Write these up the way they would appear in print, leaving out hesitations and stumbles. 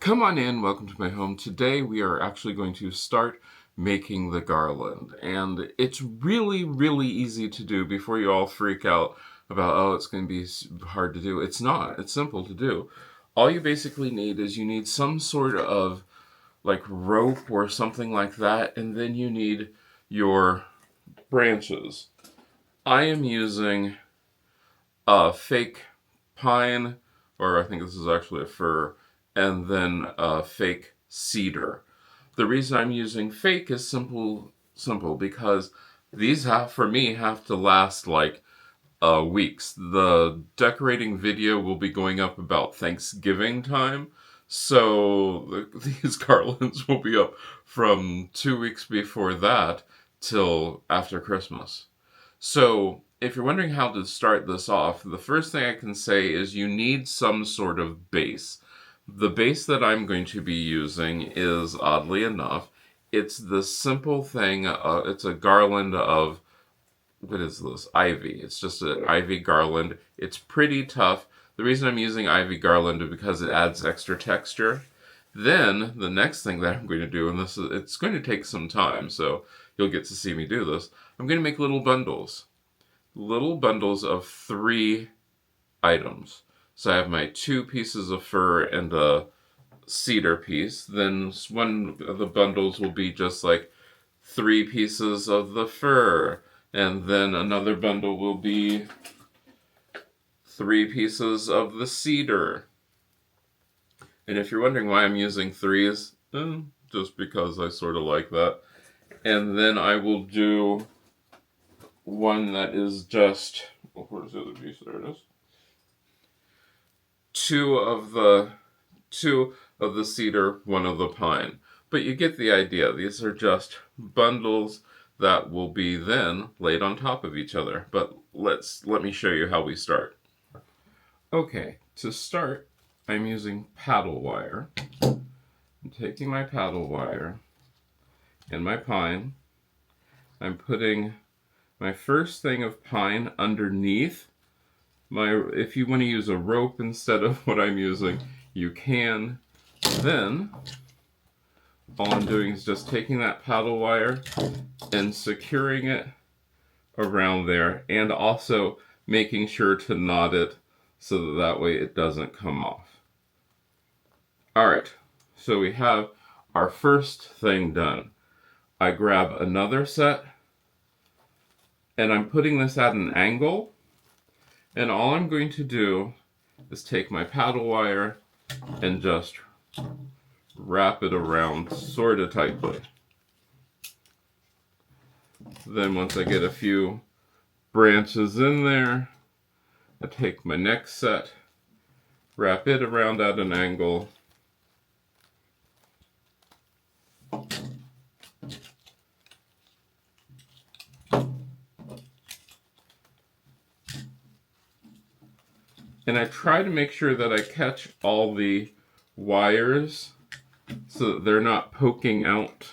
Come on in, welcome to my home. Today we are actually going to start making the garland. And it's really, really easy to do before you all freak out about, oh, it's going to be hard to do. It's not. It's simple to do. All you basically need is you need some sort of like rope or something like that, and then you need your branches. I am using a fake pine, or I think this is actually a fir, and then a fake cedar. The reason I'm using fake is simple because these for me have to last like weeks. The decorating video will be going up about Thanksgiving time, so these garlands will be up from 2 weeks before that till after Christmas. So if you're wondering how to start this off, the first thing I can say is you need some sort of base. The base that I'm going to be using is, oddly enough, it's the simple thing, it's a garland of, what is this, ivy. It's just an ivy garland. It's pretty tough. The reason I'm using ivy garland is because it adds extra texture. Then, the next thing that I'm going to do, and it's going to take some time, so you'll get to see me do this, I'm going to make little bundles. Little bundles of 3 items. So I have my 2 pieces of fir and a cedar piece. Then one of the bundles will be just like 3 pieces of the fir. And then another bundle will be 3 pieces of the cedar. And if you're wondering why I'm using 3s, just because I sort of like that. And then I will do one that is just, where's the other piece? There it is. 2 of the cedar, 1 of the pine. But you get the idea. These are just bundles that will be then laid on top of each other. But let me show you how we start. Okay, to start, I'm using paddle wire. I'm taking my paddle wire and my pine. I'm putting my first thing of pine underneath. If you want to use a rope instead of what I'm using, you can. Then, all I'm doing is just taking that paddle wire and securing it around there, and also making sure to knot it so that way it doesn't come off. Alright, so we have our first thing done. I grab another set, and I'm putting this at an angle. And all I'm going to do is take my paddle wire and just wrap it around sort of tightly. Then once I get a few branches in there, I take my next set, wrap it around at an angle, and I try to make sure that I catch all the wires so that they're not poking out.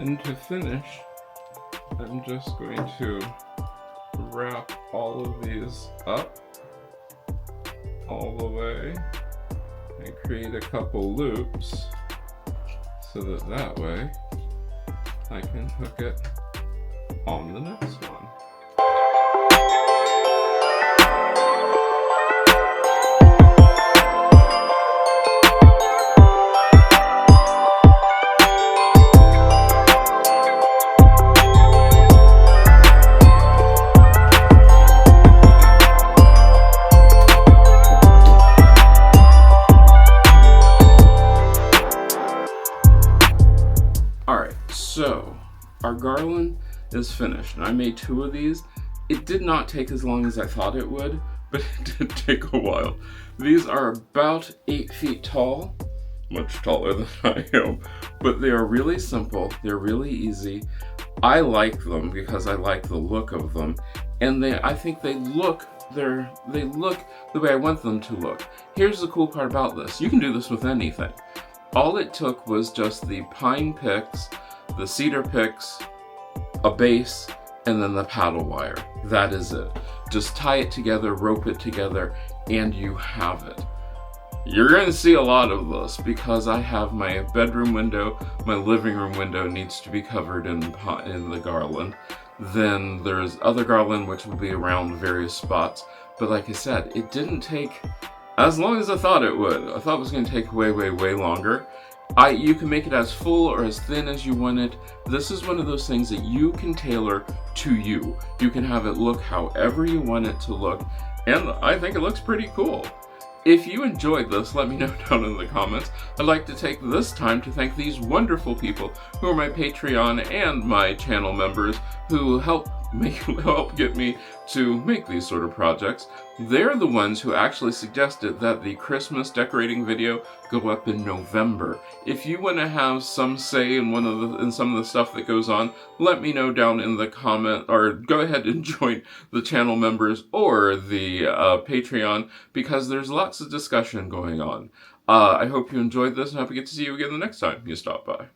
And to finish, I'm just going to wrap all of these up all the way and create a couple loops so that way I can hook it on the next one. So, our garland is finished, and I made 2 of these. It did not take as long as I thought it would, but it did take a while. These are about 8 feet tall, much taller than I am, but they are really simple, they're really easy. I like them because I like the look of them, and I think they look the way I want them to look. Here's the cool part about this. You can do this with anything. All it took was just the pine picks, the cedar picks, a base, and then the paddle wire. That is it. Just tie it together, rope it together, and you have it. You're going to see a lot of this because I have my bedroom window, my living room window needs to be covered in the garland. Then there's other garland which will be around various spots. But like I said, it didn't take as long as I thought it would. I thought it was going to take way, way, way longer. You can make it as full or as thin as you want it. This is one of those things that you can tailor to you. You can have it look however you want it to look, and I think it looks pretty cool. If you enjoyed this, let me know down in the comments. I'd like to take this time to thank these wonderful people who are my Patreon and my channel members who help get me to make these sort of projects. They're the ones who actually suggested that the Christmas decorating video go up in November. If you want to have some say in some of the stuff that goes on, let me know down in the comment, or go ahead and join the channel members or the Patreon, because there's lots of discussion going on. I hope you enjoyed this, and I hope I get to see you again the next time you stop by.